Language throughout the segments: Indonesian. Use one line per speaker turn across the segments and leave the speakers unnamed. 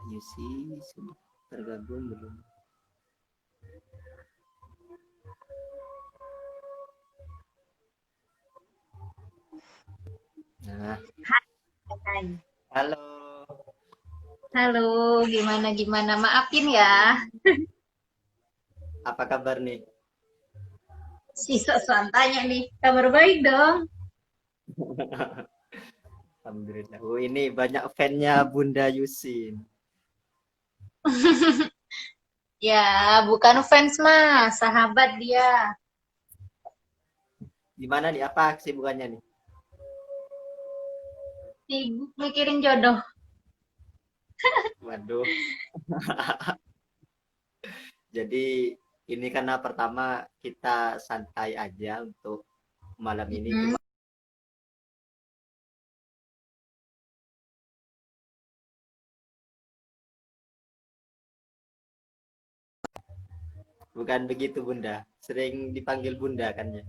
Yusi sudah tergabung belum? Nah,
Hai.
halo.
Halo, gimana gimana? Maafin ya,
Apa kabar nih?
si sok-sokan tanya nih. Kabar baik dong.
Alhamdulillah. Oh, ini banyak fannya Bunda Yusin.
Ya, bukan fans mah, sahabat dia.
Gimana nih? Apa kesibukannya nih?
Sibuk mikirin jodoh.
Waduh. Jadi ini karena pertama kita santai aja untuk malam ini.
Mm-mm.
Bukan begitu Bunda. Sering dipanggil Bunda kan ya.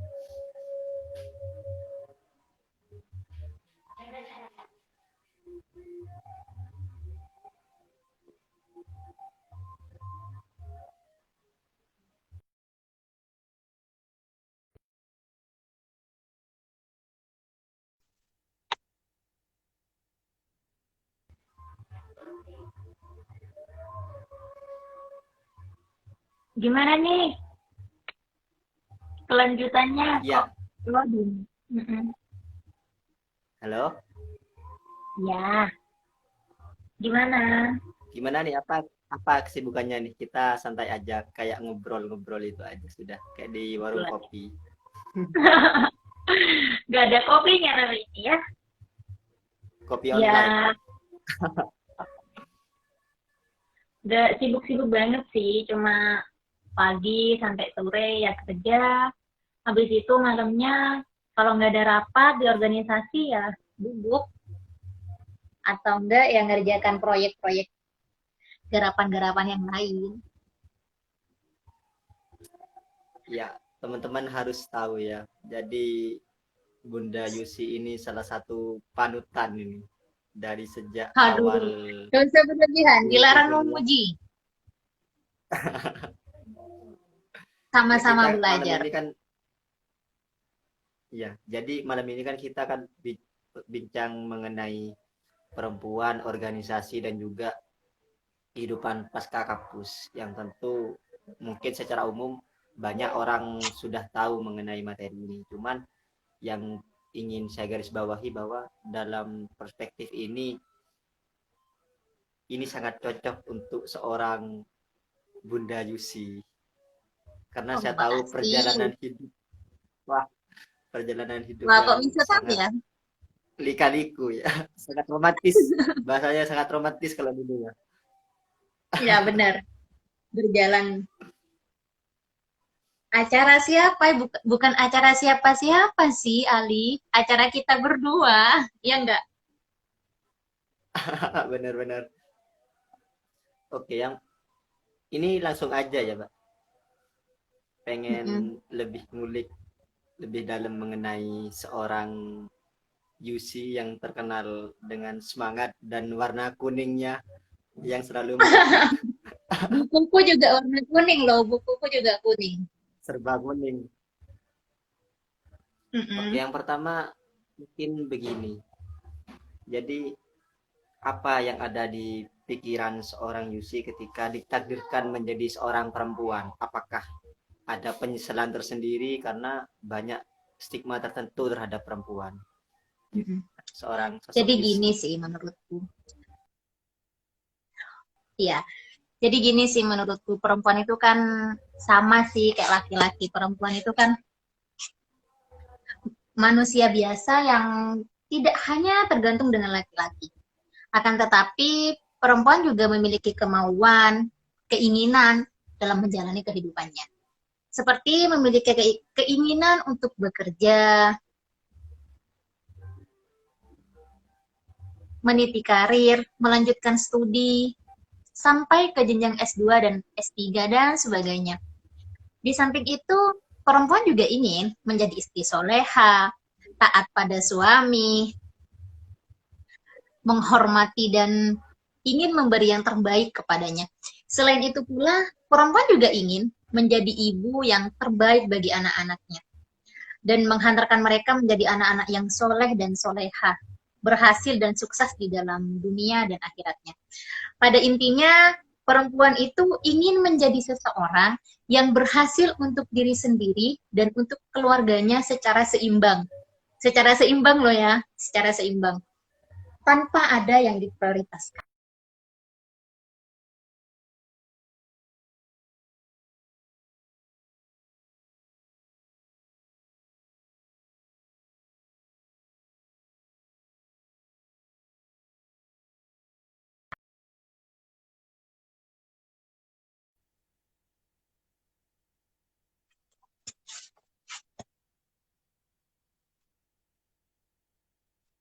Gimana nih kelanjutannya? Kok
Iya.
loading? Mm-mm.
Halo.
Ya, gimana?
Gimana nih? Apa kesibukannya nih? Kita santai aja kayak ngobrol-ngobrol itu aja sudah kayak di warung kopi.
Gak ada kopinya hari ini ya?
Kopi online.
Ya, gak sibuk-sibuk banget sih. Cuma pagi sampai sore ya kerja. Habis itu malamnya kalau nggak ada rapat di organisasi ya duduk atau enggak yang ngerjakan proyek-proyek garapan-garapan yang lain.
Ya, teman-teman harus tahu ya. Jadi Bunda Yusi ini salah satu panutan ini dari sejak awal
Aduh, gak usah berlebihan,
Yusi
dilarang
kuliah.
memuji,
Ya
sama-sama
kita malam
belajar.
ini kan ya, jadi malam ini kan kita kan bincang mengenai perempuan, organisasi dan juga kehidupan pasca kampus yang tentu mungkin secara umum banyak orang sudah tahu mengenai materi ini. Cuman yang ingin saya garis bawahi bahwa dalam perspektif ini sangat cocok untuk seorang Bunda Yusi karena
Oh,
saya tahu
makasih.
perjalanan hidup
Wah, kok
yang
bisa tahu
sangat
ya?
lika-liku ya. Sangat romantis, bahasanya sangat romantis kalau dulu ya.
Ya, benar. Berjalan acara siapa? Bukan acara siapa-siapa sih, Ali. Acara kita berdua. Ya enggak?
Benar-benar. Oke, yang ini langsung aja ya, Pak. Pengen
Mm-mm.
lebih ngulik lebih dalam mengenai seorang Yusi yang terkenal dengan semangat dan warna kuningnya yang selalu melekat.
Bukuku juga warna kuning loh. Bukuku juga kuning.
Serba kuning. Oke,
Mm-mm.
yang pertama mungkin begini. Jadi apa yang ada di pikiran seorang Yusi ketika ditakdirkan menjadi seorang perempuan? Apakah ada penyesalan tersendiri karena banyak stigma tertentu terhadap perempuan?
Mm-mm.
Seorang sosok
Jadi
Yusi.
gini sih menurutku. Iya, jadi gini sih menurutku perempuan itu kan sama sih kayak laki-laki. Perempuan itu kan manusia biasa yang tidak hanya tergantung dengan laki-laki. Akan tetapi perempuan juga memiliki kemauan, keinginan dalam menjalani kehidupannya. Seperti memiliki keinginan untuk bekerja, meniti karir, melanjutkan studi, sampai ke jenjang S2 dan S3 dan sebagainya. Di samping itu, perempuan juga ingin menjadi istri soleha, taat pada suami, menghormati dan
ingin memberi yang terbaik kepadanya. Selain itu pula, perempuan juga ingin menjadi ibu yang terbaik bagi anak-anaknya dan menghantarkan mereka menjadi anak-anak yang soleh dan soleha, berhasil dan sukses di dalam dunia dan akhiratnya. Pada intinya, perempuan itu ingin menjadi seseorang yang berhasil untuk diri sendiri dan untuk keluarganya secara seimbang. Secara seimbang loh ya, secara seimbang. Tanpa ada yang diprioritaskan.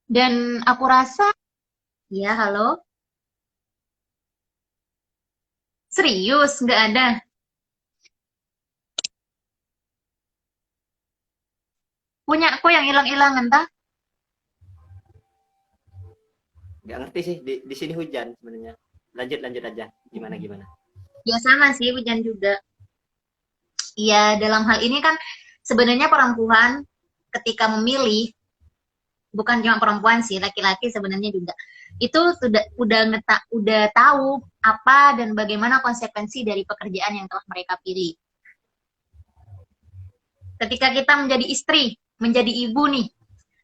Dan aku rasa, ya halo, serius, nggak ada. Punya aku yang hilang-hilang entah.
Nggak ngerti sih, di sini hujan sebenarnya. Lanjut aja, gimana.
Ya sama sih, hujan juga. Ya, dalam hal ini kan sebenarnya perempuan ketika memilih, bukan cuma perempuan sih, laki-laki sebenarnya juga. Itu udah tahu apa dan bagaimana konsekuensi dari pekerjaan yang telah mereka pilih. Ketika kita menjadi istri, menjadi ibu nih,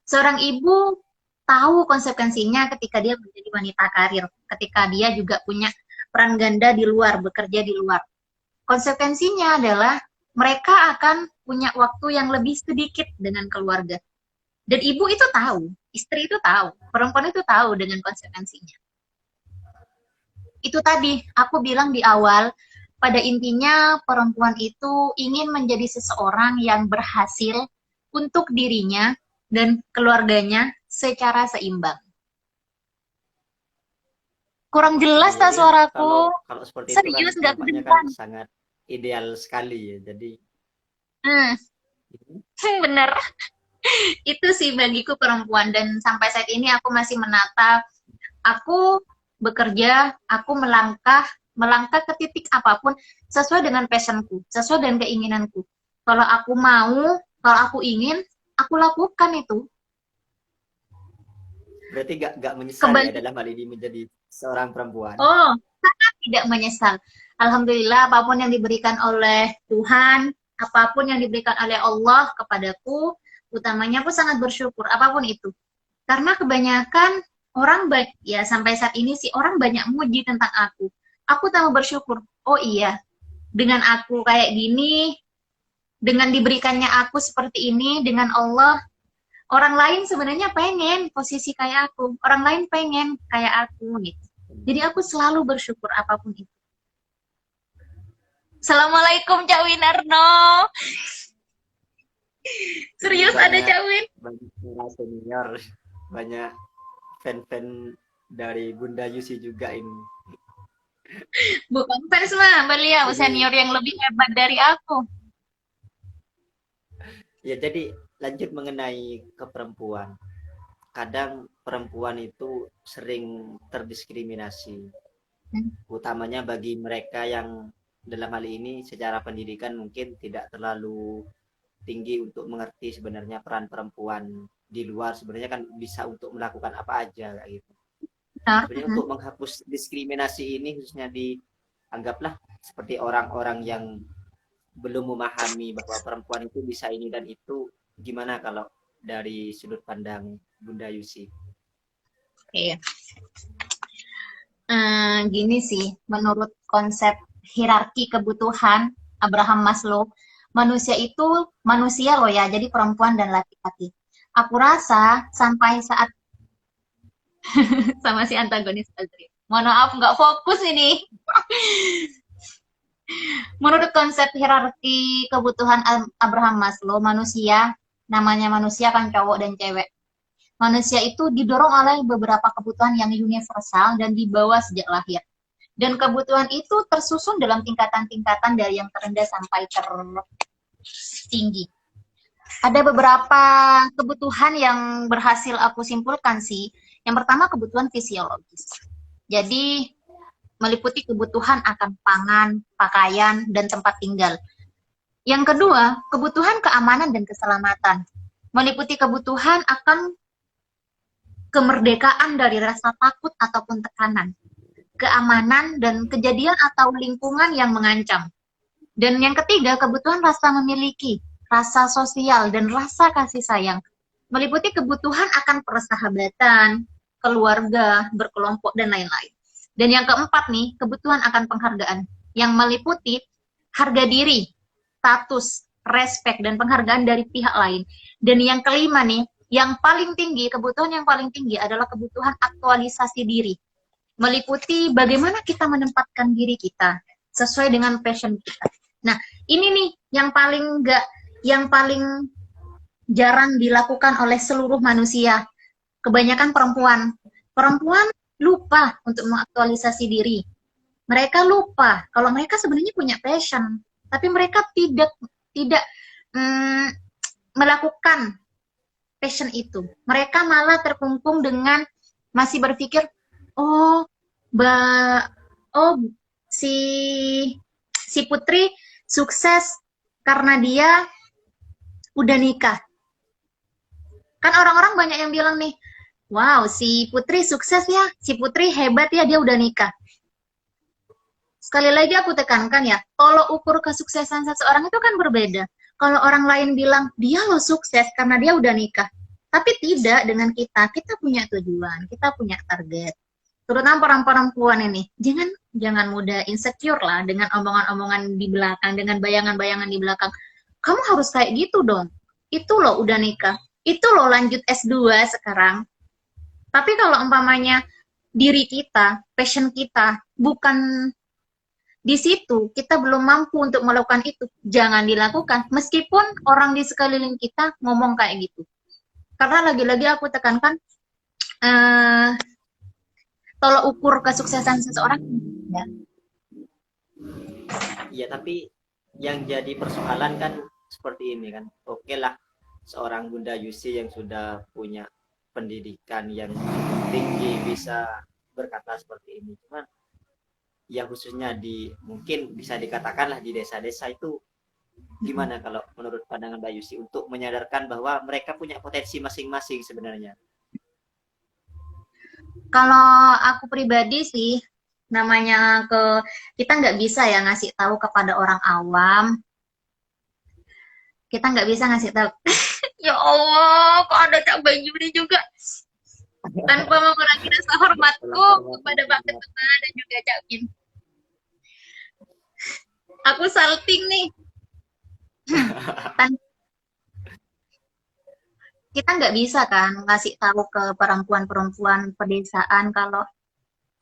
seorang ibu tahu konsekuensinya ketika dia menjadi wanita karir, ketika dia juga punya peran ganda di luar, bekerja di luar. Konsekuensinya adalah mereka akan punya waktu yang lebih sedikit dengan keluarga. Dan ibu itu tahu, istri itu tahu, perempuan itu tahu dengan konsekuensinya. Itu tadi, aku bilang di awal, pada intinya perempuan itu ingin menjadi seseorang yang berhasil untuk dirinya dan keluarganya secara seimbang. Kurang jelas tak suaraku?
Kalau seperti
serius,
itu kan nampaknya kan sangat ideal sekali ya. Jadi
bener. Itu sih bagiku perempuan, dan sampai saat ini aku masih menata, aku bekerja, aku melangkah ke titik apapun sesuai dengan passionku, sesuai dengan keinginanku. Kalau aku mau, kalau aku ingin, aku lakukan itu.
Berarti gak menyesal ya dalam hal ini menjadi seorang perempuan?
Oh, sangat tidak menyesal. Alhamdulillah, apapun yang diberikan oleh Tuhan, apapun yang diberikan oleh Allah kepadaku, utamanya aku sangat bersyukur, apapun itu. Karena kebanyakan orang ya sampai saat ini sih orang banyak muji tentang aku. Aku tambah bersyukur. Oh iya, dengan aku kayak gini, dengan diberikannya aku seperti ini, dengan Allah, orang lain sebenarnya pengen posisi kayak aku. Orang lain pengen kayak aku gitu. Jadi aku selalu bersyukur apapun itu. Assalamualaikum Cak Winarno. Serius banyak, ada Cak Win?
Banyak senior, banyak fan-fan dari Bunda Yusi juga ini.
Bukan fans mah, beliau senior yang lebih hebat dari aku.
Ya, jadi lanjut mengenai keperempuan. Kadang perempuan itu sering terdiskriminasi, utamanya bagi mereka yang dalam hal ini secara pendidikan mungkin tidak terlalu tinggi untuk mengerti sebenarnya peran perempuan di luar sebenarnya kan bisa untuk melakukan apa aja kayak gitu. Sebenarnya untuk menghapus diskriminasi ini khususnya dianggaplah seperti orang-orang yang belum memahami bahwa perempuan itu bisa ini dan itu, gimana kalau dari sudut pandang Bunda Yusi?
Iya. Gini sih, menurut konsep hierarki kebutuhan Abraham Maslow, manusia itu manusia loh ya, jadi perempuan dan laki-laki. Aku rasa sampai saat sama si antagonis Azri. Mohon maaf, nggak fokus ini. Menurut konsep hierarki kebutuhan Abraham Maslow, manusia, namanya manusia kan cowok dan cewek. Manusia itu didorong oleh beberapa kebutuhan yang universal dan dibawa sejak lahir. Dan kebutuhan itu tersusun dalam tingkatan-tingkatan dari yang terendah sampai tertinggi. Ada beberapa kebutuhan yang berhasil aku simpulkan sih. Yang pertama kebutuhan fisiologis. Jadi meliputi kebutuhan akan pangan, pakaian, dan tempat tinggal. Yang kedua, kebutuhan keamanan dan keselamatan. Meliputi kebutuhan akan kemerdekaan dari rasa takut ataupun tekanan, keamanan dan kejadian atau lingkungan yang mengancam. Dan yang ketiga, kebutuhan rasa memiliki, rasa sosial, dan rasa kasih sayang. Meliputi kebutuhan akan persahabatan, keluarga, berkelompok, dan lain-lain. Dan yang keempat nih, kebutuhan akan penghargaan, yang meliputi harga diri, status, respek, dan penghargaan dari pihak lain. Dan yang kelima nih, yang paling tinggi, kebutuhan yang paling tinggi adalah kebutuhan aktualisasi diri. Meliputi bagaimana kita menempatkan diri kita sesuai dengan passion kita. Nah, ini nih yang paling jarang dilakukan oleh seluruh manusia. Kebanyakan perempuan. Perempuan lupa untuk mengaktualisasi diri. Mereka lupa kalau mereka sebenarnya punya passion, tapi mereka tidak melakukan passion itu. Mereka malah terkungkung dengan masih berpikir, oh, si Putri sukses karena dia udah nikah. Kan orang-orang banyak yang bilang nih, wow, si Putri sukses ya, si Putri hebat ya, dia udah nikah. Sekali lagi aku tekankan ya, kalau ukur kesuksesan seseorang itu kan berbeda. Kalau orang lain bilang, dia lo sukses karena dia udah nikah. Tapi tidak dengan kita punya tujuan, kita punya target. Terutama perempuan ini, jangan mudah insecure lah dengan omongan-omongan di belakang, dengan bayangan-bayangan di belakang. Kamu harus kayak gitu dong. Itu loh udah nikah. Itu loh lanjut S2 sekarang. Tapi kalau umpamanya diri kita, passion kita, bukan di situ, kita belum mampu untuk melakukan itu, jangan dilakukan. Meskipun orang di sekeliling kita ngomong kayak gitu. Karena lagi-lagi aku tekankan, tolak ukur kesuksesan seseorang. Ya.
Iya, tapi yang jadi persoalan kan seperti ini kan. Oke lah, seorang Bunda Yusi yang sudah punya pendidikan yang tinggi bisa berkata seperti ini. Cuman ya khususnya mungkin bisa dikatakanlah di desa-desa itu gimana kalau menurut pandangan Mbak Yusi untuk menyadarkan bahwa mereka punya potensi masing-masing sebenarnya?
Kalau aku pribadi sih, namanya kita nggak bisa ya ngasih tahu kepada orang awam. Kita nggak bisa ngasih tahu. Ya Allah, kok ada Cak Bayuni juga. Tanpa mengurangi rasa hormatku kepada Pak Ketua dan juga Cak Bin. Aku salting nih. Kita nggak bisa kan ngasih tahu ke perempuan-perempuan pedesaan kalau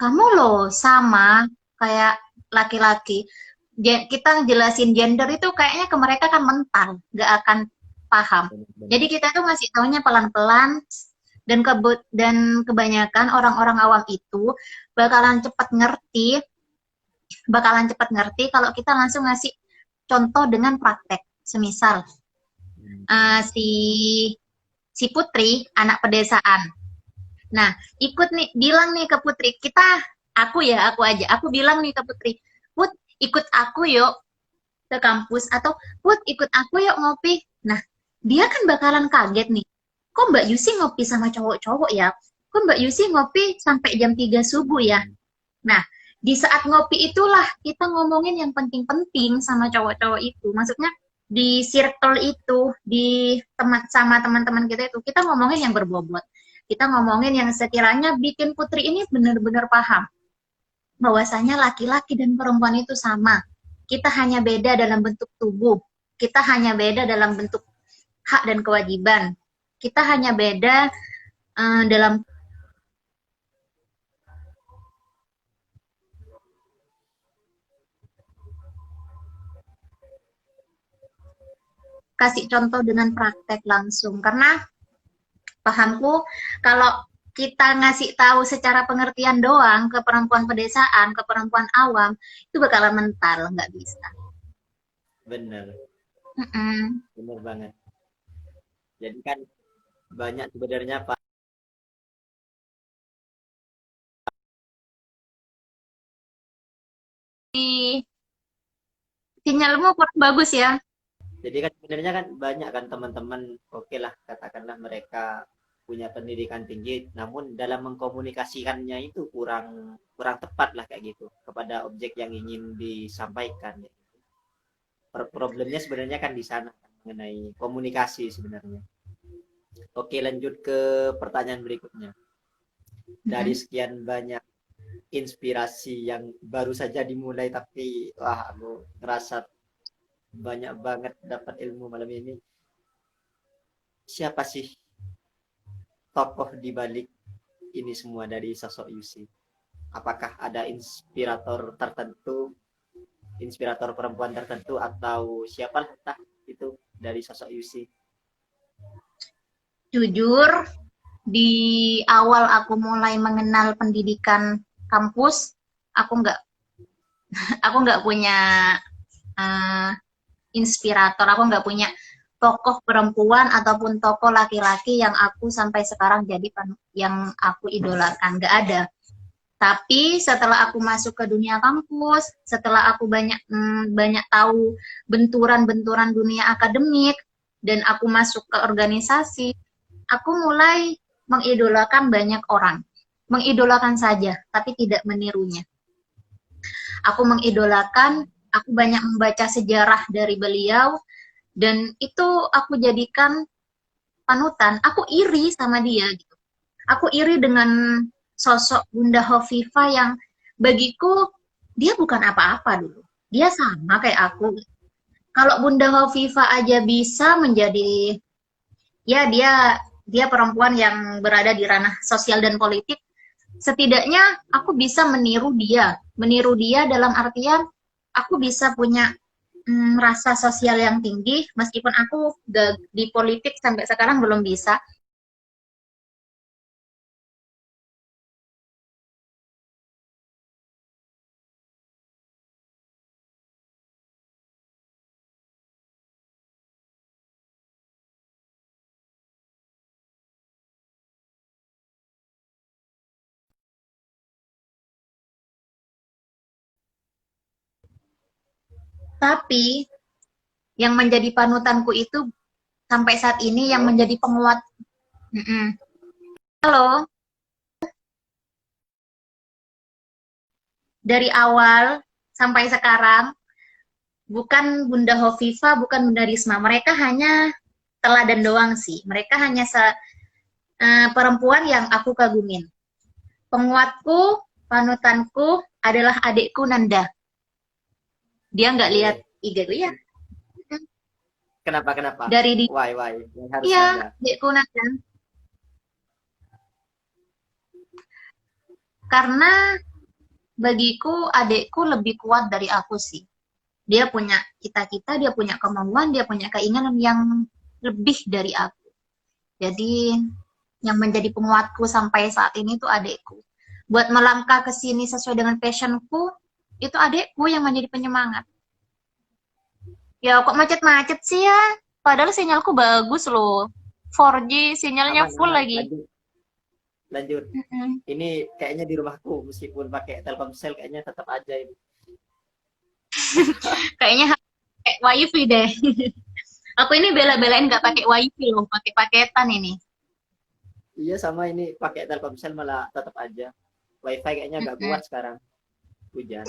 kamu loh sama kayak laki-laki. Kita jelasin gender itu kayaknya ke mereka kan mental, nggak akan paham. Jadi kita tuh ngasih taunya pelan-pelan dan kebanyakan orang-orang awam itu bakalan cepat ngerti kalau kita langsung ngasih contoh dengan praktek. Semisal si Putri anak pedesaan. Nah, bilang nih ke Putri, aku bilang nih ke Putri, Put, ikut aku yuk ke kampus, atau Put, ikut aku yuk ngopi. Nah, dia kan bakalan kaget nih, kok Mbak Yusi ngopi sama cowok-cowok ya? Kok Mbak Yusi ngopi sampai jam 3 subuh ya? Nah, di saat ngopi itulah kita ngomongin yang penting-penting sama cowok-cowok itu. Maksudnya, di circle itu, sama teman-teman kita itu, kita ngomongin yang berbobot. Kita ngomongin yang sekiranya bikin Putri ini benar-benar paham bahwasanya laki-laki dan perempuan itu sama. Kita hanya beda dalam bentuk tubuh. Kita hanya beda dalam bentuk hak dan kewajiban. Kita hanya beda dalam kasih contoh dengan praktek langsung. Karena pahamku kalau kita ngasih tahu secara pengertian doang ke perempuan pedesaan, ke perempuan awam, itu bakalan mental, nggak bisa.
Bener. Bener banget. Jadi kan banyak sebenarnya Pak
Sinyalmu kurang bagus ya.
Jadi kan sebenarnya kan banyak kan teman-teman, oke lah katakanlah mereka punya pendidikan tinggi, namun dalam mengkomunikasikannya itu kurang kurang tepat lah kayak gitu kepada objek yang ingin disampaikan. Problemnya sebenarnya kan di sana kan, mengenai komunikasi sebenarnya. Oke, lanjut ke pertanyaan berikutnya. Dari sekian banyak inspirasi yang baru saja dimulai, tapi wah aku ngerasa banyak banget dapat ilmu malam ini. Siapa sih tokoh di balik ini semua dari sosok Yusi? Apakah ada inspirator tertentu, inspirator perempuan tertentu, atau siapa entah itu dari sosok Yusi?
Jujur, di awal aku mulai mengenal pendidikan kampus, aku nggak punya uh, inspirator, aku nggak punya tokoh perempuan ataupun tokoh laki-laki yang aku sampai sekarang jadi yang aku idolakan, nggak ada. Tapi setelah aku masuk ke dunia kampus, setelah aku banyak tahu benturan-benturan dunia akademik, dan aku masuk ke organisasi, aku mulai mengidolakan banyak orang. Mengidolakan saja, tapi tidak menirunya. Aku mengidolakan, aku banyak membaca sejarah dari beliau, dan itu aku jadikan panutan. Aku iri sama dia gitu. Aku iri dengan sosok Bunda Hovifah yang bagiku dia bukan apa-apa dulu. Dia sama kayak aku. Kalau Bunda Hovifah aja bisa menjadi, ya dia perempuan yang berada di ranah sosial dan politik, setidaknya aku bisa meniru dia dalam artian aku bisa punya rasa sosial yang tinggi, meskipun aku di politik sampai sekarang belum bisa. Tapi yang menjadi panutanku itu sampai saat ini yang
Halo?
menjadi penguat. Halo, dari awal sampai sekarang bukan Bunda Hovifah, bukan Bunda Risma. Mereka hanya teladan doang sih. Mereka hanya perempuan yang aku kagumin. Penguatku, panutanku adalah adikku Nanda. Dia nggak lihat IG gue ya.
Kenapa?
Dari di,
Why? Harus
iya,
Nanda.
adikku Nanda. Karena bagiku adikku lebih kuat dari aku sih. Dia punya cita-cita, dia punya kemauan, dia punya keinginan yang lebih dari aku. Jadi yang menjadi penguatku sampai saat ini itu adikku. Buat melangkah ke sini sesuai dengan passionku, itu adikku yang menjadi penyemangat. Ya kok macet-macet sih ya? Padahal sinyalku bagus loh. 4G sinyalnya full
Aman.
lagi.
Lanjut. Ini kayaknya di rumahku meskipun pakai Telkomsel kayaknya tetap aja ini.
Kayaknya pakai wifi deh. Aku ini bela-belain nggak pakai wifi loh, pakai paketan ini.
Iya sama ini pakai Telkomsel malah tetap aja. WiFi kayaknya nggak kuat sekarang. Hujan.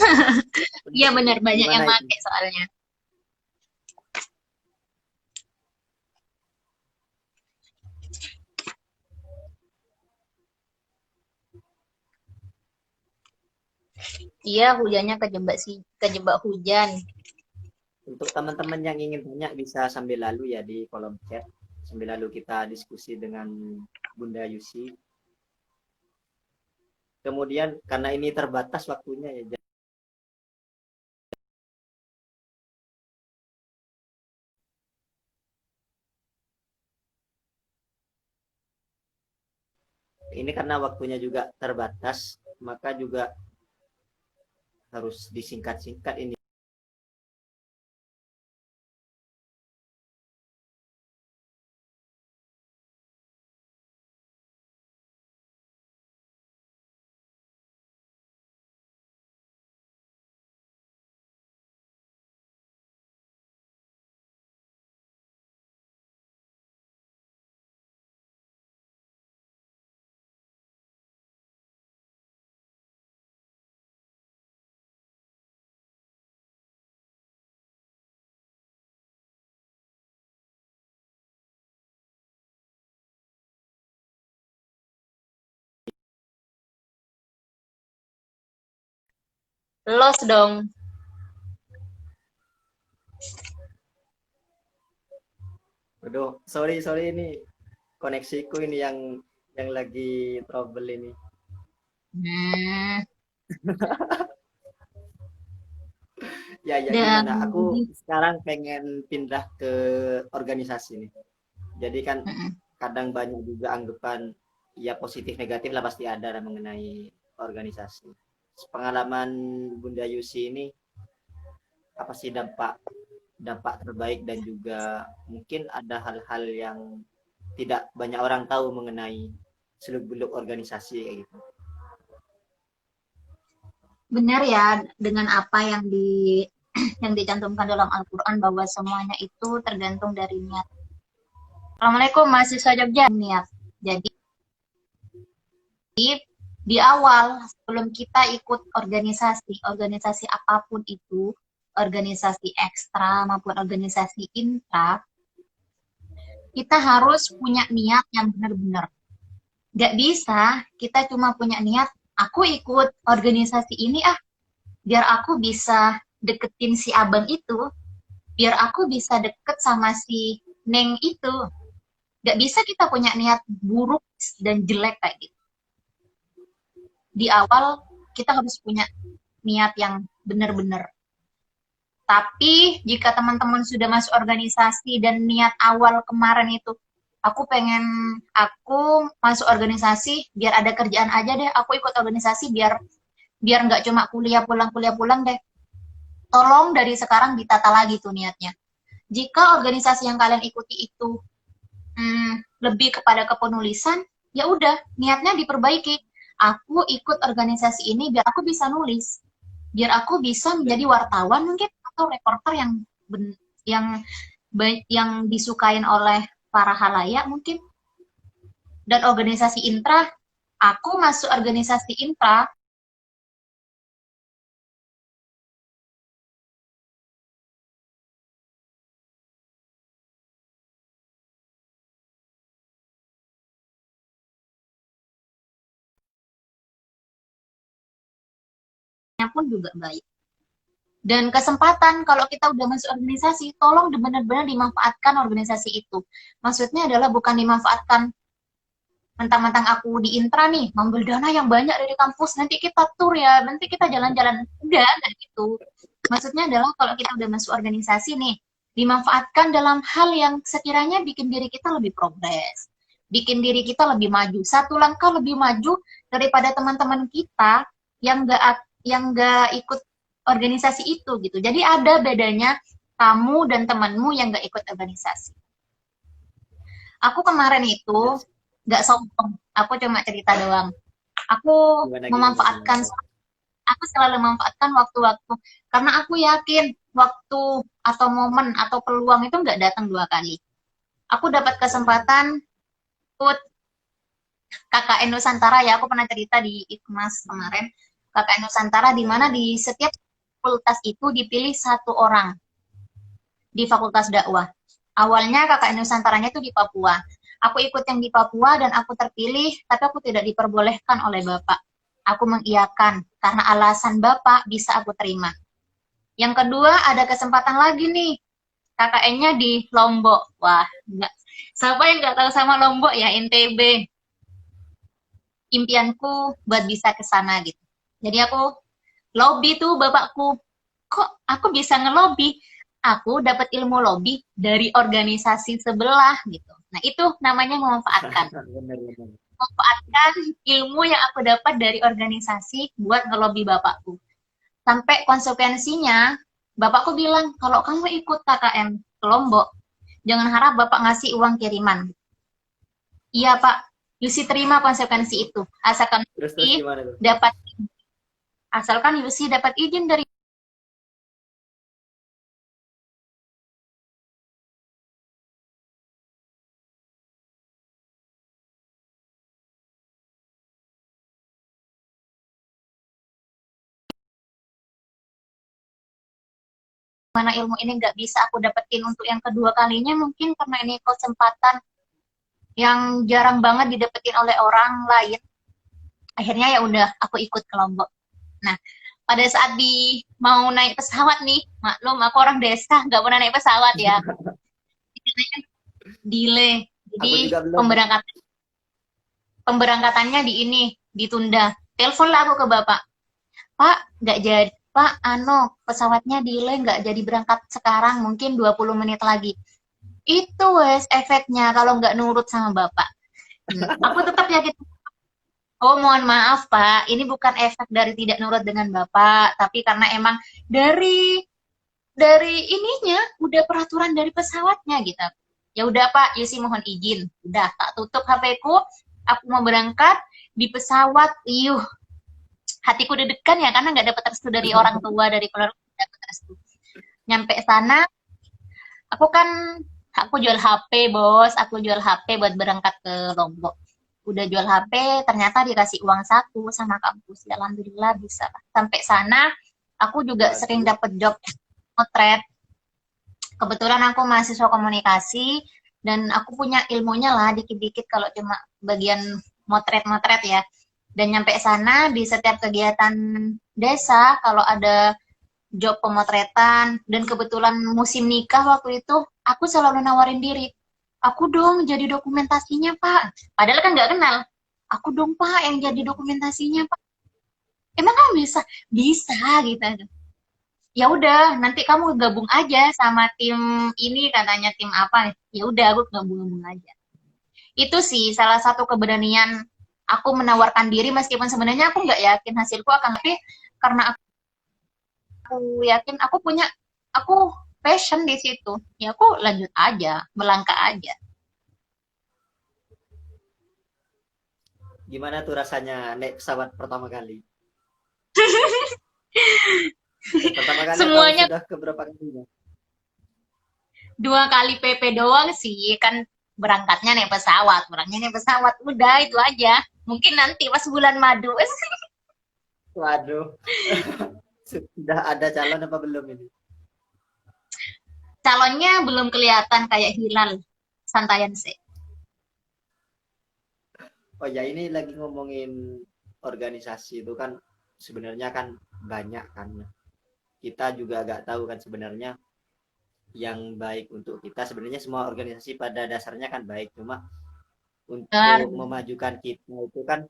Iya benar, banyak yang
Gimana itu?
pakai soalnya. Iya, hujannya kejebak hujan.
Untuk teman-teman yang ingin tanya bisa sambil lalu ya di kolom chat. Sambil lalu kita diskusi dengan Bunda Yusi. Kemudian karena ini terbatas waktunya ya. Ini karena waktunya juga terbatas, maka juga harus disingkat-singkat ini.
Los dong.
Aduh, sorry ini koneksiku ini yang lagi trouble ini.
Hmm,
Ya
dan
gimana? Aku sekarang pengen pindah ke organisasi nih. Jadi kan kadang banyak juga anggapan ya positif negatif lah pasti ada mengenai organisasi. Pengalaman Bunda Yusi ini apa sih dampak terbaik dan juga mungkin ada hal-hal yang tidak banyak orang tahu mengenai seluk-beluk organisasi kayak gitu.
benar ya dengan apa yang yang dicantumkan dalam Al-Quran bahwa semuanya itu tergantung dari niat. Assalamualaikum mahasiswa Jogja, niat. Jadi di awal sebelum kita ikut organisasi apapun itu, organisasi ekstra maupun organisasi intra, kita harus punya niat yang benar-benar. Gak bisa kita cuma punya niat, aku ikut organisasi ini biar aku bisa deketin si abang itu, biar aku bisa deket sama si Neng itu. Gak bisa kita punya niat buruk dan jelek kayak gitu. Di awal kita harus punya niat yang benar-benar. Tapi jika teman-teman sudah masuk organisasi dan niat awal kemarin itu, aku masuk organisasi biar ada kerjaan aja deh, aku ikut organisasi biar nggak cuma kuliah pulang deh. Tolong dari sekarang ditata lagi tuh niatnya. Jika organisasi yang kalian ikuti itu lebih kepada kepenulisan, ya udah niatnya diperbaiki. Aku ikut organisasi ini biar aku bisa nulis, biar aku bisa menjadi wartawan mungkin atau reporter yang disukain oleh para halayak mungkin. Dan organisasi intra, aku masuk organisasi intra pun juga baik. Dan kesempatan kalau kita udah masuk organisasi, tolong benar-benar dimanfaatkan organisasi itu. Maksudnya adalah bukan dimanfaatkan mentang-mentang aku di intra nih, ngambil dana yang banyak dari kampus, nanti kita tur ya, nanti kita jalan-jalan. Enggak gitu. Maksudnya adalah kalau kita udah masuk organisasi nih, dimanfaatkan dalam hal yang sekiranya bikin diri kita lebih progres, bikin diri kita lebih maju, satu langkah lebih maju daripada teman-teman kita yang nggak ikut organisasi itu gitu. Jadi ada bedanya kamu dan temanmu yang nggak ikut organisasi. Aku kemarin itu nggak sombong, aku cuma cerita doang. Aku aku selalu memanfaatkan waktu-waktu karena aku yakin waktu atau momen atau peluang itu nggak datang 2 kali. Aku dapat kesempatan ikut KKN Nusantara ya, aku pernah cerita di IKMAS kemarin. KKN Nusantara di mana di setiap fakultas itu dipilih 1 orang di fakultas dakwah. Awalnya KKN Nusantaranya itu di Papua. Aku ikut yang di Papua dan aku terpilih, tapi aku tidak diperbolehkan oleh Bapak. Aku mengiyakan karena alasan Bapak bisa aku terima. Yang kedua ada kesempatan lagi nih, KKN-nya di Lombok. Wah, enggak. Siapa yang nggak tahu sama Lombok ya, NTB. Impianku buat bisa ke sana gitu. Jadi aku lobby tuh bapakku, kok aku bisa ngelobi? Aku dapat ilmu lobby dari organisasi sebelah gitu. Nah itu namanya memanfaatkan. Memanfaatkan ilmu yang aku dapat dari organisasi buat ngelobi bapakku. Sampai konsekuensinya, bapakku bilang, kalau kamu ikut KKN ke Lombok, jangan harap bapak ngasih uang kiriman. Iya Pak, Yusi terima konsekuensi itu. Asalkan Yusi dapat izin dari mana ilmu ini nggak bisa aku dapetin untuk yang kedua kalinya, mungkin karena ini kesempatan yang jarang banget didapetin oleh orang lain. Akhirnya ya udah aku ikut ke Lombok. Nah, pada saat mau naik pesawat nih, maklum aku orang desa nggak pernah naik pesawat ya, delay.
Aku
Jadi
juga belum.
pemberangkatannya ditunda. Telepon lah aku ke bapak, Pak, nggak jadi, Pak, pesawatnya delay, nggak jadi berangkat sekarang, mungkin 20 menit lagi. Itu wes efeknya kalau nggak nurut sama bapak. Aku tetap yakin, oh mohon maaf Pak, ini bukan efek dari tidak nurut dengan bapak, tapi karena emang dari ininya udah peraturan dari pesawatnya gitu. Ya udah Pak, Yusi mohon izin. Udah tak tutup HP ku, aku mau berangkat di pesawat. Hatiku deg-degan ya karena nggak dapat restu dari orang tua, dari keluarga nggak dapat restu. Nyampe sana, aku kan aku jual HP bos, aku jual HP buat berangkat ke Lombok. Udah jual HP, ternyata dikasih uang saku sama kampus. Ya, alhamdulillah bisa. Sampai sana, aku juga sering dapat job motret. Kebetulan aku mahasiswa komunikasi dan aku punya ilmunya lah dikit-dikit kalau cuma bagian motret-motret ya. Dan nyampe sana di setiap kegiatan desa kalau ada job pemotretan dan kebetulan musim nikah waktu itu aku selalu nawarin diri. Aku dong jadi dokumentasinya Pak. Padahal kan nggak kenal. Aku dong Pak yang jadi dokumentasinya Pak. Emang kamu bisa? Bisa gitu. Ya udah nanti kamu gabung aja sama tim ini katanya tim apa. Ya udah aku gabung aja. Itu sih salah satu keberanian aku menawarkan diri meskipun sebenarnya aku nggak yakin hasilku akan, tapi karena aku yakin aku passion di situ, ya aku lanjut aja, melangkah aja.
Gimana tuh rasanya naik pesawat pertama kali? Pertama kali atau
Semuanya
sudah ke berapa kalinya?
2 kali PP doang sih, kan berangkatnya naik pesawat, pulangnya naik pesawat, udah itu aja. Mungkin nanti pas bulan madu.
Waduh, sudah ada calon apa belum ini?
Calonnya belum kelihatan kayak hilal, santayan sih.
Oh ya, ini lagi ngomongin organisasi itu kan sebenarnya kan banyak kan. Kita juga agak tahu kan sebenarnya yang baik untuk kita. Sebenarnya semua organisasi pada dasarnya kan baik, cuma
Benar.
untuk memajukan kita itu kan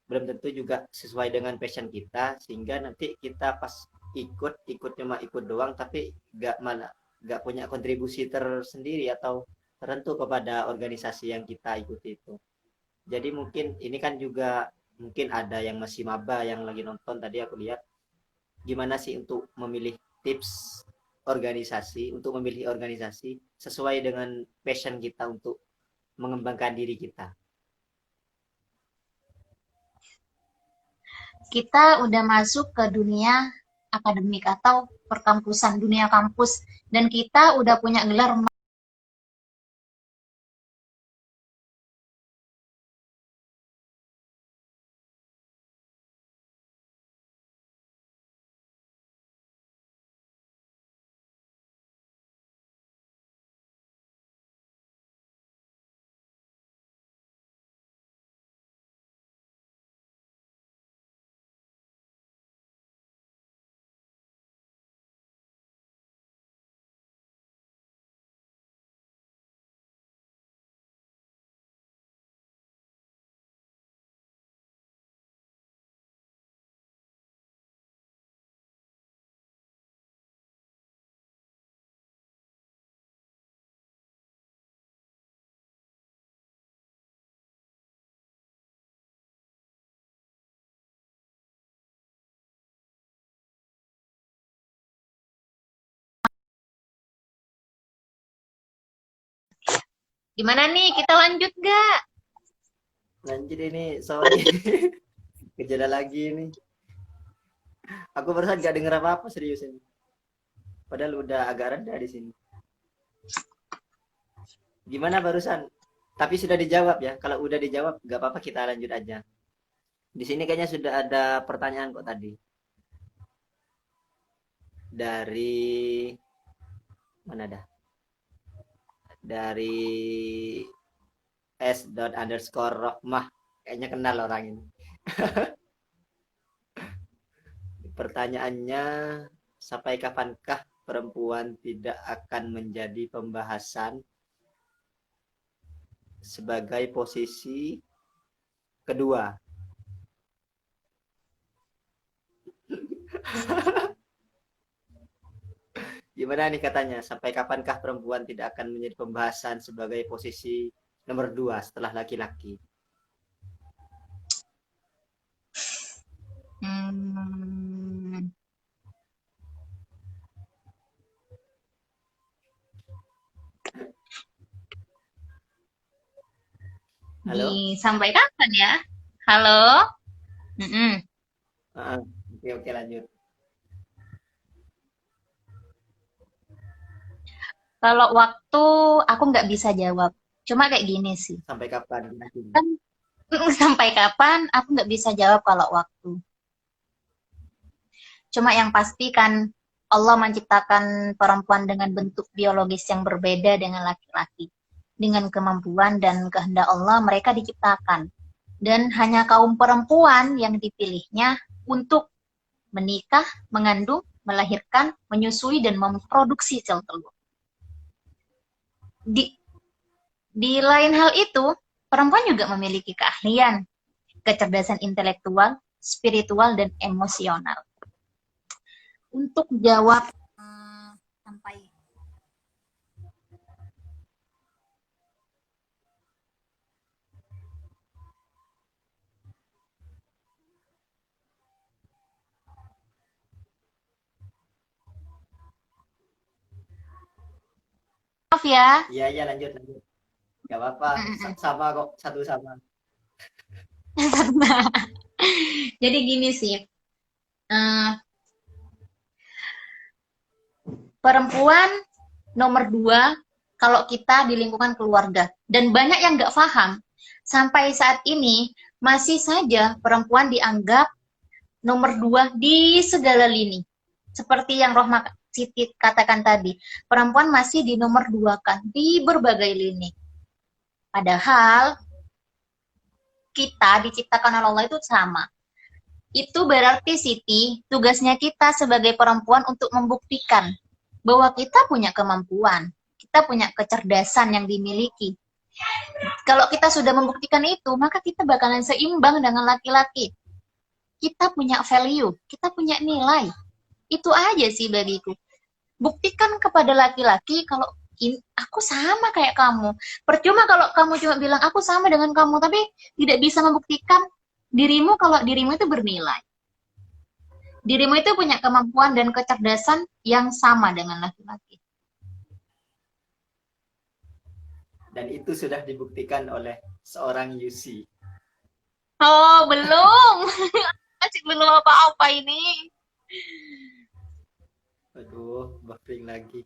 belum tentu juga sesuai dengan passion kita, sehingga nanti kita pas ikut cuma ikut doang tapi nggak punya kontribusi tersendiri atau tertentu kepada organisasi yang kita ikuti itu. Jadi mungkin ini kan juga mungkin ada yang masih maba yang lagi nonton tadi aku lihat, gimana sih untuk memilih tips organisasi, untuk memilih organisasi sesuai dengan passion kita untuk mengembangkan diri kita.
Kita udah masuk ke dunia akademik atau perkampusan, dunia kampus, dan kita udah punya gelar gimana nih? Kita lanjut gak?
Lanjut ini, sorry. Kejadian lagi ini. Aku barusan gak denger apa-apa serius ini. Padahal udah agak rendah di sini. Gimana barusan? Tapi sudah dijawab ya. Kalau udah dijawab gak apa-apa, kita lanjut aja. Di sini kayaknya sudah ada pertanyaan kok tadi. Dari mana dah? Dari s._rohmah. Kayaknya kenal orang ini. Pertanyaannya, sampai kapankah perempuan tidak akan menjadi pembahasan sebagai posisi kedua? Gimana nih katanya? Sampai kapankah perempuan tidak akan menjadi pembahasan sebagai posisi nomor 2 setelah laki-laki?
Hmm,
Halo?
sampai kapan ya? Halo? Mm-mm.
Oke, oke, lanjut.
Kalau waktu aku nggak bisa jawab. Cuma kayak gini sih.
Sampai kapan?
Kan sampai kapan aku nggak bisa jawab kalau waktu. Cuma yang pasti kan Allah menciptakan perempuan dengan bentuk biologis yang berbeda dengan laki-laki. Dengan kemampuan dan kehendak Allah mereka diciptakan. Dan hanya kaum perempuan yang dipilihnya untuk menikah, mengandung, melahirkan, menyusui, dan memproduksi sel telur. Di, di lain hal itu, perempuan juga memiliki keahlian, kecerdasan intelektual, spiritual, dan emosional. Untuk jawab sampai maaf ya.
Iya, iya, lanjut, lanjut. Gak apa-apa, sama kok, satu sama.
Jadi gini sih, perempuan nomor 2 kalau kita di lingkungan keluarga. Dan banyak yang nggak paham. Sampai saat ini masih saja perempuan dianggap nomor 2 di segala lini. Seperti yang Rohma Siti katakan tadi, perempuan masih di nomor 2 kan di berbagai lini. Padahal kita diciptakan oleh Allah itu sama. Itu berarti Siti, tugasnya kita sebagai perempuan untuk membuktikan bahwa kita punya kemampuan, kita punya kecerdasan yang dimiliki. Kalau kita sudah membuktikan itu, maka kita bakalan seimbang dengan laki-laki. Kita punya value, kita punya nilai. Itu aja sih bagiku. Buktikan kepada laki-laki kalau aku sama kayak kamu. Percuma kalau kamu cuma bilang aku sama dengan kamu, tapi tidak bisa membuktikan dirimu kalau dirimu itu bernilai. Dirimu itu punya kemampuan dan kecerdasan yang sama dengan laki-laki.
Dan itu sudah dibuktikan oleh seorang Yusi.
Oh, belum. Masih belum apa-apa ini.
Aduh, buffering lagi.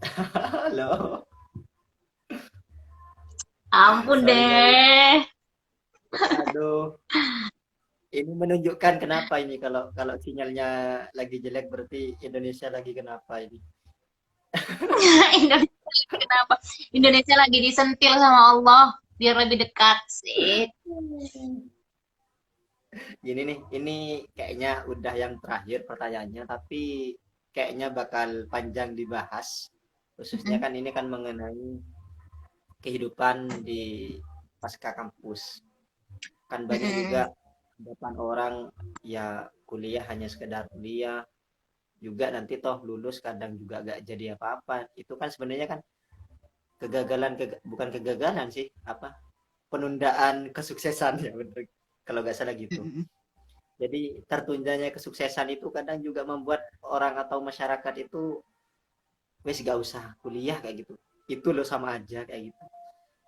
Halo.
Ampun
Sorry, sorry.
deh.
Aduh. Ini menunjukkan kenapa ini kalau kalau sinyalnya lagi jelek berarti Indonesia lagi kenapa ini.
Indonesia kenapa? Indonesia lagi disentil sama Allah biar lebih dekat sih.
Gini nih, ini kayaknya udah yang terakhir pertanyaannya, tapi kayaknya bakal panjang dibahas. Khususnya kan ini kan mengenai kehidupan di pasca kampus. Kan banyak juga depan orang ya kuliah hanya sekedar kuliah, juga nanti toh lulus kadang juga gak jadi apa-apa. Itu kan sebenarnya kan kegagalan, bukan kegagalan sih, apa penundaan kesuksesan ya bener kalau nggak salah gitu. Jadi tertundanya kesuksesan itu kadang juga membuat orang atau masyarakat itu wes gak usah kuliah kayak gitu. Itu loh sama aja kayak gitu.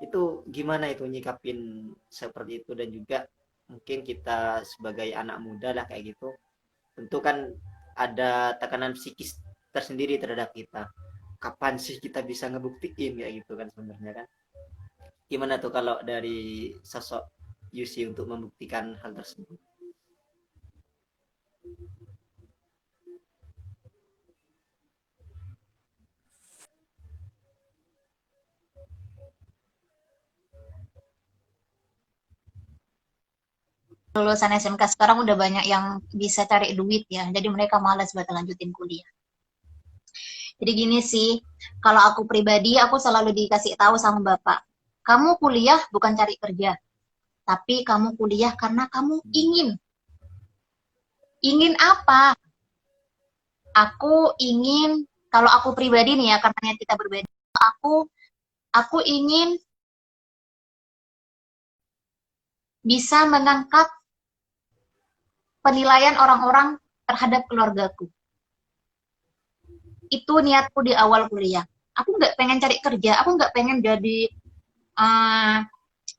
Itu gimana itu nyikapin seperti itu, dan juga mungkin kita sebagai anak muda lah kayak gitu. Tentu kan ada tekanan psikis tersendiri terhadap kita. kapan sih kita bisa ngebuktiin kayak gitu kan sebenarnya kan. Gimana tuh kalau dari sosok Yusi untuk membuktikan hal tersebut?
Lulusan SMK sekarang udah banyak yang bisa cari duit ya, jadi mereka malas buat lanjutin kuliah. Jadi gini sih, kalau aku pribadi, aku selalu dikasih tahu sama bapak, kamu kuliah bukan cari kerja, tapi kamu kuliah karena kamu ingin. Ingin apa? Aku ingin, kalau aku pribadi nih ya, karena kita berbeda, aku ingin bisa mengangkat penilaian orang-orang terhadap keluargaku. Itu niatku di awal kuliah. Aku nggak pengen cari kerja, aku nggak pengen jadi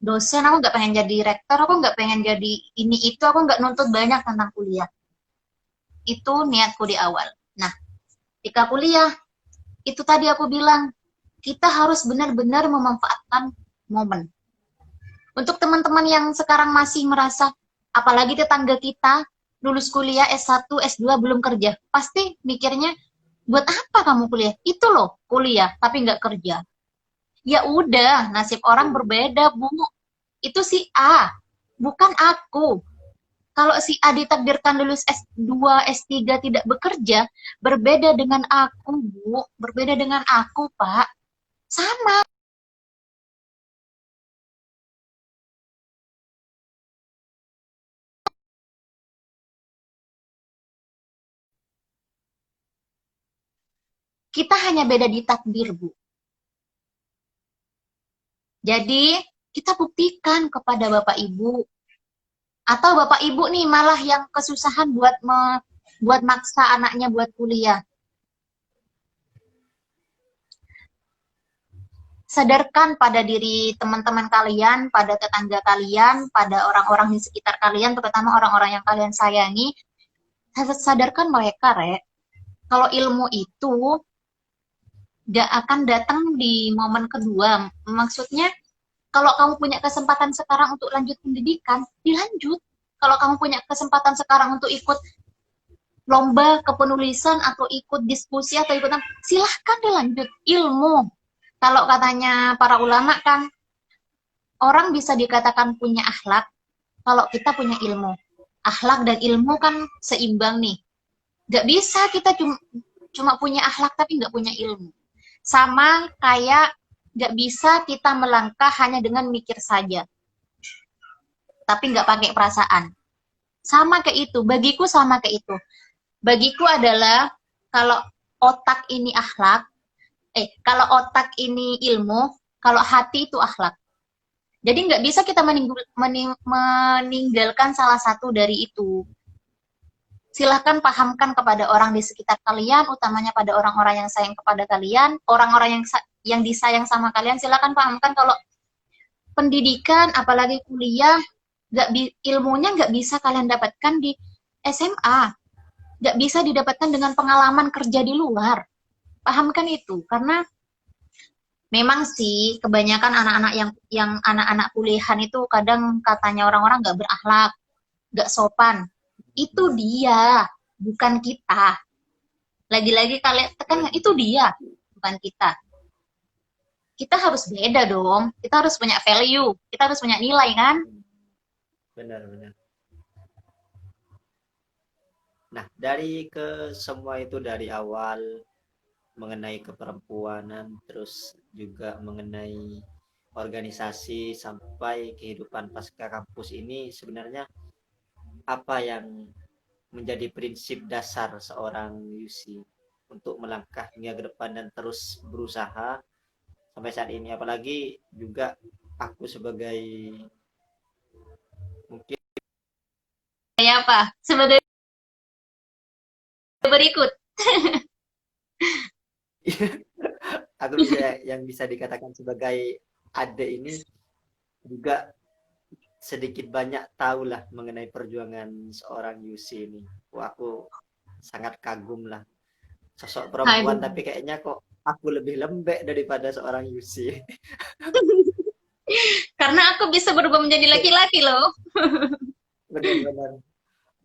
dosen, aku nggak pengen jadi rektor, aku nggak pengen jadi ini itu, aku nggak nuntut banyak tentang kuliah. Itu niatku di awal. Nah, ketika kuliah, itu tadi aku bilang, kita harus benar-benar memanfaatkan momen. Untuk teman-teman yang sekarang masih merasa, apalagi tetangga kita, lulus kuliah S1, S2 belum kerja, pasti mikirnya, buat apa kamu kuliah? Itu loh, kuliah, tapi nggak kerja. Ya udah, nasib orang berbeda, Bu. Itu si A, bukan aku. Kalau si A ditakdirkan lulus S2, S3 tidak bekerja, berbeda dengan aku, Bu. Berbeda dengan aku, Pak. Sama. Kita hanya beda di takdir, Bu. Jadi, kita buktikan kepada Bapak Ibu. Atau Bapak Ibu nih malah yang kesusahan buat maksa anaknya buat kuliah. Sadarkan pada diri teman-teman kalian, pada tetangga kalian, pada orang-orang di sekitar kalian, terutama orang-orang yang kalian sayangi. Sadarkan mereka, Rek. Kalau ilmu itu gak akan datang di momen kedua. Maksudnya, kalau kamu punya kesempatan sekarang untuk lanjut pendidikan, dilanjut. Kalau kamu punya kesempatan sekarang untuk ikut lomba kepenulisan atau ikut diskusi atau ikut silahkan dilanjut ilmu. Kalau katanya para ulama kan, orang bisa dikatakan punya akhlak kalau kita punya ilmu. Akhlak dan ilmu kan seimbang nih. Gak bisa kita cuma punya akhlak tapi gak punya ilmu. Sama kayak gak bisa kita melangkah hanya dengan mikir saja. Tapi gak pakai perasaan. Sama kayak itu. Bagiku sama kayak itu. Bagiku adalah kalau otak ini akhlak, kalau otak ini ilmu, kalau hati itu akhlak. Jadi nggak bisa kita meninggalkan salah satu dari itu. Silahkan pahamkan kepada orang di sekitar kalian, utamanya pada orang-orang yang sayang kepada kalian, orang-orang yang disayang sama kalian, silahkan pahamkan kalau pendidikan, apalagi kuliah, ilmunya nggak bisa kalian dapatkan di SMA. Nggak bisa didapatkan dengan pengalaman kerja di luar. Pahamkan itu, karena memang sih kebanyakan anak-anak yang anak-anak kuliahan itu kadang katanya orang-orang nggak berakhlak, nggak sopan. Itu dia, bukan kita. Lagi-lagi kalian tekan itu dia, bukan kita. Kita harus beda dong. Kita harus punya value, kita harus punya nilai kan?
Benar-benar. Nah, dari ke semua itu dari awal mengenai keperempuanan, terus juga mengenai organisasi sampai kehidupan pasca kampus ini, sebenarnya apa yang menjadi prinsip dasar seorang Yusi untuk melangkah hingga ke depan dan terus berusaha sampai saat ini, apalagi juga aku sebagai mungkin
Kayak apa? Sebagai berikut.
aku bisa yang bisa dikatakan sebagai adik ini juga sedikit banyak tahu lah mengenai perjuangan seorang Yusi ini. Wah, aku sangat kagum lah sosok perempuan. Aduh. Tapi kayaknya kok aku lebih lembek daripada seorang Yusi.
Karena aku bisa berubah menjadi laki-laki loh.
Benar-benar.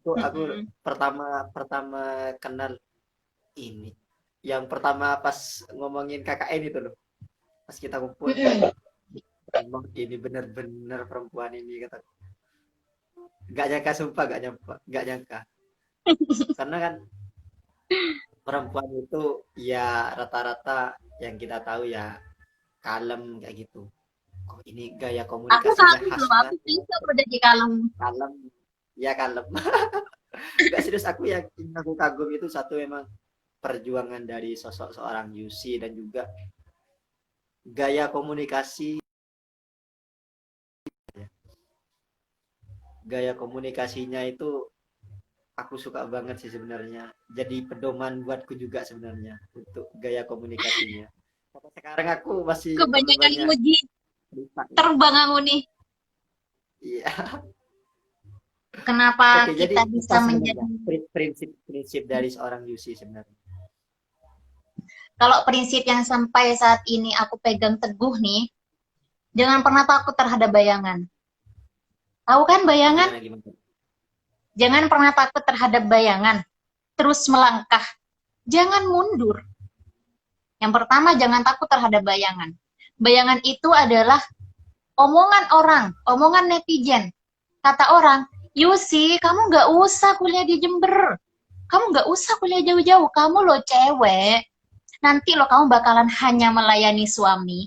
Aku
Mm-mm.
pertama pertama kenal ini. Yang pertama pas ngomongin KKN itu loh. Pas kita kumpul,
Mm-mm.
emang ini benar-benar perempuan ini kata. Gak nyangka sumpah, gak nyangka. Karena kan perempuan itu ya rata-rata yang kita tahu ya kalem kayak gitu. Kok ini gaya
Aku
komunikasinya
kalem
khas
loh, aku
banget.
bisa jadi kalem.
Kalem, ya kalem. Gak serius, aku yakin, aku kagum itu satu memang perjuangan dari sosok seorang Yusi dan juga gaya komunikasi, gaya komunikasinya itu aku suka banget sih sebenarnya. Jadi pedoman buatku juga sebenarnya untuk gaya komunikasinya. Sampai sekarang aku masih perlu
Kebanyakan
banyak
emoji
cerita.
terbang aku nih.
Iya.
Kenapa
Oke, jadi
kita
apa
bisa menjadi...
sebenarnya prinsip-prinsip dari seorang Yusi sebenarnya?
Kalau prinsip yang sampai saat ini aku pegang teguh nih, jangan pernah takut terhadap bayangan. Tahu kan bayangan?
Gimana gimana?
Jangan pernah takut terhadap bayangan. Terus melangkah. Jangan mundur. Yang pertama, jangan takut terhadap bayangan. Bayangan itu adalah omongan orang, omongan netizen. Kata orang, Yusi, kamu nggak usah kuliah di Jember. Kamu nggak usah kuliah jauh-jauh. Kamu lo cewek. Nanti lo kamu bakalan hanya melayani suami.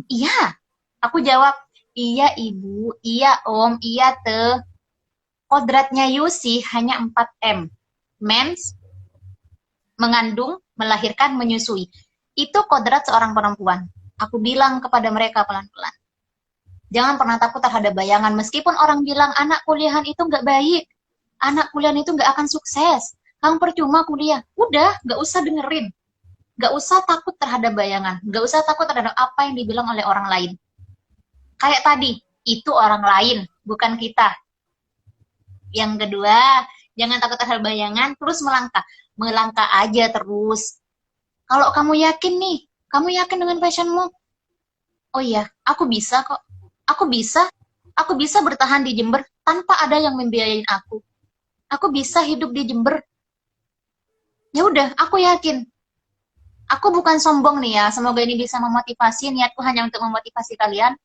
Iya. Aku jawab, iya ibu, iya om, iya teh. Kodratnya Yusi hanya 4M. Mens, mengandung, melahirkan, menyusui. Itu kodrat seorang perempuan. Aku bilang kepada mereka pelan-pelan. Jangan pernah takut terhadap bayangan. Meskipun orang bilang anak kuliahan itu nggak baik. Anak kuliahan itu nggak akan sukses. Kamu percuma kuliah. Udah, nggak usah dengerin. Nggak usah takut terhadap bayangan. Nggak usah takut terhadap apa yang dibilang oleh orang lain. Kayak tadi, itu orang lain, bukan kita. Yang kedua, jangan takut terhadap bayangan, terus melangkah. Melangkah aja terus. Kalau kamu yakin nih, kamu yakin dengan passionmu? Oh iya, aku bisa kok. Aku bisa. Aku bisa bertahan di Jember tanpa ada yang membiayain aku. Aku bisa hidup di Jember. Ya udah, aku yakin. Aku bukan sombong nih ya. Semoga ini bisa memotivasi. Niatku hanya untuk memotivasi kalian.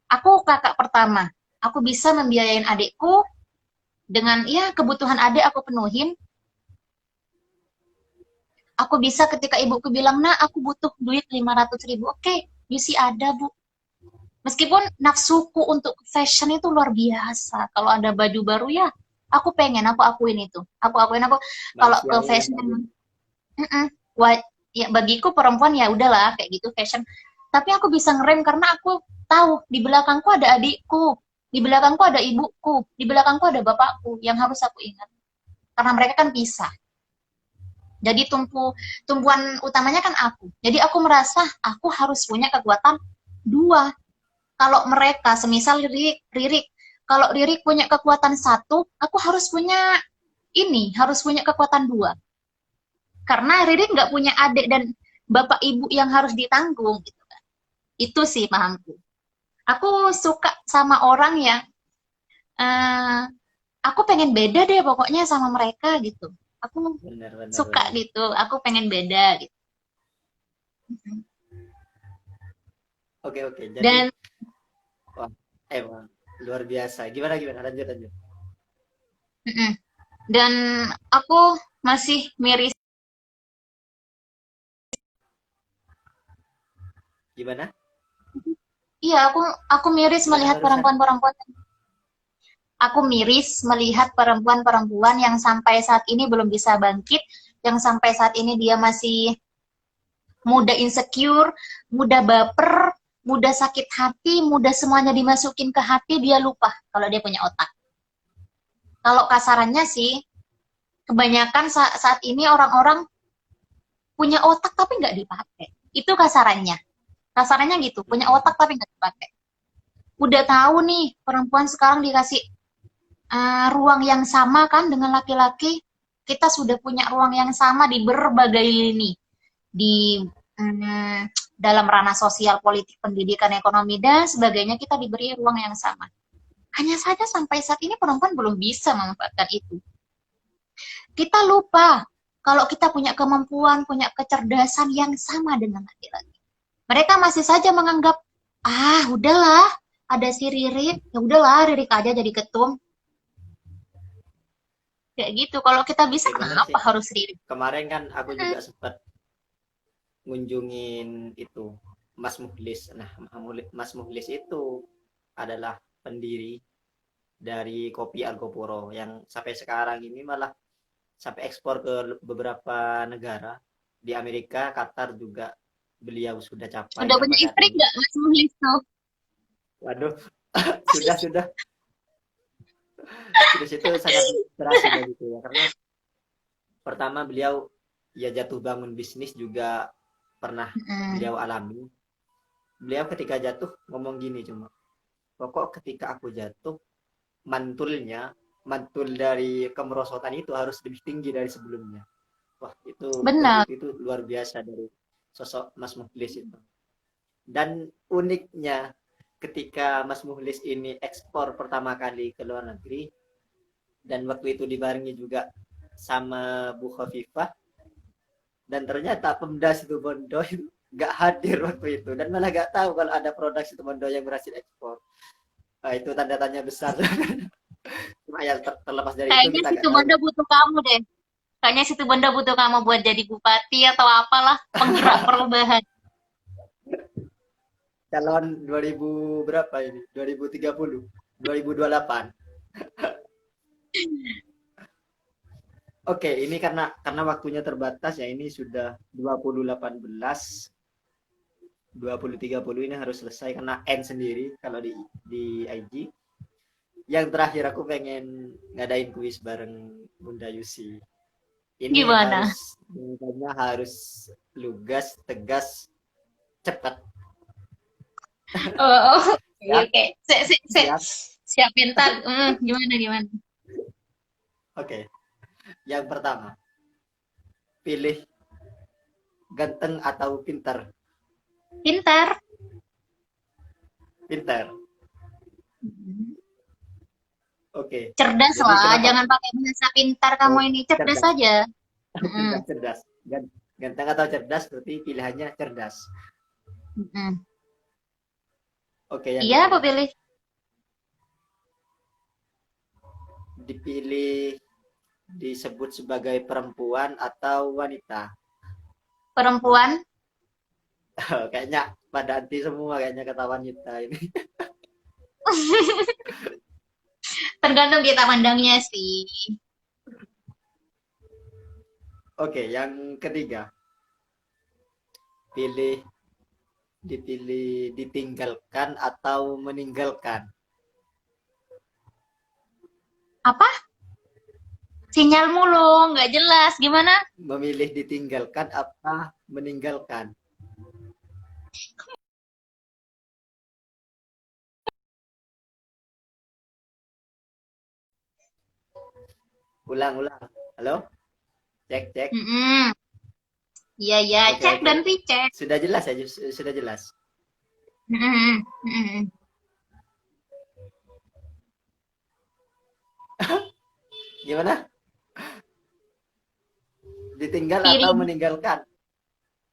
Aku kakak pertama. Aku bisa membiayain adikku dengan ya kebutuhan adik aku penuhin. Aku bisa ketika ibuku bilang, nah aku butuh duit 500.000. Oke, Yusi ada bu. Meskipun nafsuku untuk fashion itu luar biasa. Kalau ada baju baru ya, aku pengen, aku akuin itu. Aku akuin aku kalau ke
Manusiawi lah
fashion,
Kak Yun.
ya bagiku perempuan ya udahlah kayak gitu fashion. Tapi aku bisa ngerem karena aku tahu di belakangku ada adikku, di belakangku ada ibuku, di belakangku ada bapakku yang harus aku ingat. Karena mereka kan pisah. Jadi tumpuan utamanya kan aku. Jadi aku merasa aku harus punya kekuatan dua. Kalau mereka, semisal Ririk, kalau Ririk punya kekuatan satu, aku harus punya harus punya kekuatan dua. Karena Ririk nggak punya adik dan bapak ibu yang harus ditanggung. Gitu kan. Itu sih pahamku. Aku suka sama orang yang uh, aku pengen beda deh pokoknya sama mereka gitu. Aku
Benar benar
suka
benar.
gitu, aku pengen beda gitu.
Oke oke. Jadi
Dan
wah, emang luar biasa. Gimana gimana? Lanjut lanjut.
dan aku masih miris.
Gimana?
Iya, aku miris
Gimana
melihat
barusan?
perempuan-perempuan. Aku miris melihat perempuan-perempuan yang sampai saat ini belum bisa bangkit, yang sampai saat ini dia masih mudah insecure, mudah baper, mudah sakit hati, mudah semuanya dimasukin ke hati, dia lupa kalau dia punya otak. Kalau kasarannya sih, kebanyakan saat ini orang-orang punya otak tapi nggak dipakai. Itu kasarannya. Kasarannya gitu, punya otak tapi nggak dipakai. Udah tahu nih, perempuan sekarang dikasih ruang yang sama kan dengan laki-laki. Kita sudah punya ruang yang sama di berbagai lini. di dalam ranah sosial, politik, pendidikan, ekonomi, dan sebagainya, kita diberi ruang yang sama. Hanya saja sampai saat ini perempuan belum bisa memanfaatkan itu. Kita lupa kalau kita punya kemampuan, punya kecerdasan yang sama dengan laki-laki. Mereka masih saja menganggap, udahlah, ada si Ririk, ya udahlah Ririk aja jadi ketum. Kayak gitu. Kalau kita bisa,
Ya, bener
kenapa
sih.
harus Ririk?
Kemarin kan aku juga sempat ngunjungin itu Mas Muhlis. Nah, Mas Muhlis itu adalah pendiri dari Kopi Argopuro yang sampai sekarang ini malah sampai ekspor ke beberapa negara. Di Amerika, Qatar juga beliau sudah capai
Udah
sampai
punya
saat
istri
ini.
nggak Mas Muhlis tuh?
Waduh, sudah. Di situ sangat inspirasi begitu ya, karena pertama beliau ya jatuh bangun bisnis juga pernah beliau alami. Beliau ketika jatuh ngomong gini cuma, pokok ketika aku jatuh, mantul dari kemerosotan itu harus lebih tinggi dari sebelumnya. Wah,
Benar.
itu luar biasa dari sosok Mas Muhlis itu. Dan uniknya ketika Mas Muhlis ini ekspor pertama kali ke luar negeri, dan waktu itu dibarengi juga sama Bu Khofifah, dan ternyata Pemda Situbondo itu nggak hadir waktu itu, dan malah nggak tahu kalau ada produk Situbondo yang berhasil ekspor. Nah, itu tanda tanya besar. Cuma ya terlepas dari itu
Kayaknya
kita
situ
nggak tahu
Banda
ya.
butuh kamu deh. Kayaknya situ Banda butuh kamu buat jadi bupati atau apalah, penggerak perubahan.
Calon 2000 berapa ini? 2030, 2028. Oke, ini karena waktunya terbatas ya, ini sudah 2018, 2030 ini harus selesai karena end sendiri kalau di IG. Yang terakhir aku pengen ngadain kuis bareng Bunda Yusi. Ini
Gimana?
harus lugas, tegas, cepat.
Oh,
Siap?
oke.
Siap?
Siap pintar. Gimana?
Oke. Yang pertama, pilih ganteng atau pintar?
Pintar.
Pintar. Oke.
Cerdas
Jadi
lah,
kenapa?
jangan pakai bahasa pintar kamu
Oh,
ini. Cerdas
cerdas.
saja.
Cerdas. Ganteng atau cerdas berarti pilihannya cerdas. Oke, yang
Iya, aku
kedua.
pilih
Dipilih disebut sebagai perempuan atau wanita?
perempuan.
Kayaknya pada anti semua kayaknya kata wanita ini.
Tergantung kita pandangnya sih.
Oke, yang ketiga. Dipilih ditinggalkan atau meninggalkan?
Apa? Sinyal mulu, nggak jelas. Gimana?
Memilih ditinggalkan apa meninggalkan? Ulang. Halo? Cek.
Iya, ya. Cek
Oke.
dan dicek.
Sudah jelas ya? Sudah jelas. Gimana? Ditinggal atau
Pilih
meninggalkan?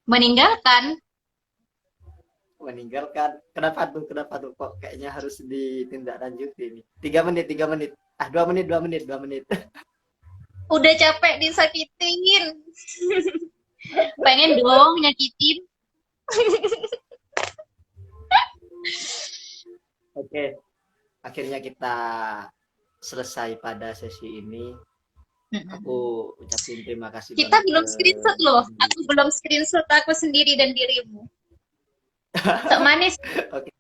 meninggalkan.
Meninggalkan. Kenapa tuh? Kok kayaknya harus ditindaklanjuti ini. 3 menit. 2 menit.
Udah capek disakitin. Pengen dong nyakitin.
Oke. Akhirnya kita selesai pada sesi ini. Aku ucapin terima kasih
Kita
banget
belum
ke
screenshot loh. Aku belum screenshot aku sendiri dan dirimu. Sok manis.
Oke,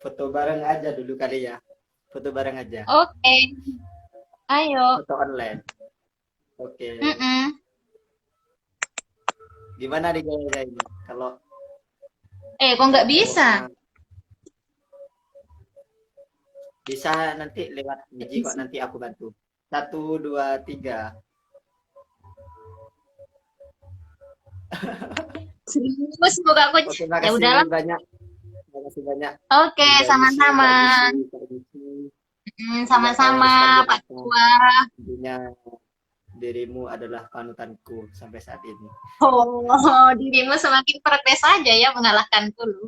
foto bareng aja dulu kali ya. Foto bareng aja.
Oke. Ayo.
Foto online. Oke.
Mm-mm.
Gimana di gaya ini? Kalau
Kok nggak bisa?
bisa nanti lewat Niji kok, nanti aku bantu. 1, 2, 3.
Serius buka aku.
Oke,
Ya
makasih
udahlah.
banyak. Makasih banyak
Oke,
Bunda Yusi,
sama-sama.
Kak Yusi, Kak Yusi. Juga saya
Sama-sama,
harus pamit
Pak
Kak.
Tua.
Tentunya dirimu adalah panutanku sampai saat ini.
Oh, dirimu semakin progres saja ya mengalahkanku lu.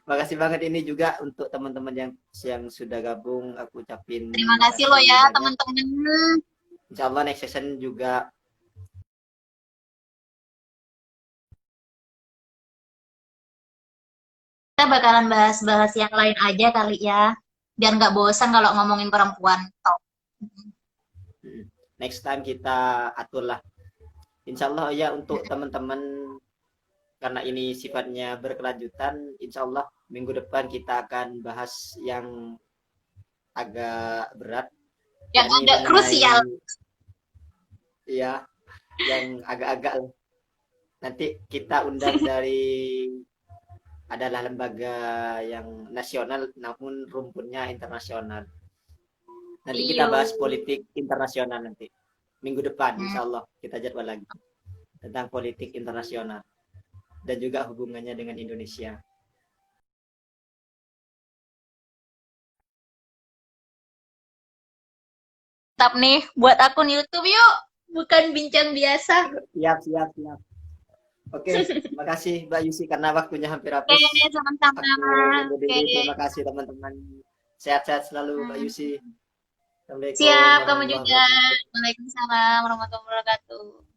Makasih banget ini juga untuk teman-teman yang sudah gabung. Aku ucapin
Terima kasih lo ya,
banyak.
teman-teman.
Insya Allah next session juga
Kita bakalan bahas-bahas yang lain aja kali ya. Biar nggak bosan kalau ngomongin perempuan. Tok.
next time kita aturlah. Insya Allah ya untuk teman-teman, karena ini sifatnya berkelanjutan, insya Allah minggu depan kita akan bahas yang agak berat,
Yang
yakni
agak krusial.
Iya, yang agak-agak nanti kita undang dari adalah lembaga yang nasional namun rumputnya internasional. Nanti kita bahas politik internasional nanti minggu depan, insya Allah kita jadwal lagi tentang politik internasional dan juga hubungannya dengan Indonesia.
Tetap nih, buat akun YouTube yuk. Bukan bincang biasa.
Siap, siap, siap. Oke, terima kasih Mbak Yusi karena waktunya hampir habis.
Oke, sama-sama.
Aku undur diri.
Oke.
Terima kasih teman-teman. Sehat-sehat selalu Mbak Yusi. Assalamualaikum
Siap, kamu
warahmatullahi
juga.
wabarakatuh.
Waalaikumsalam warahmatullahi wabarakatuh.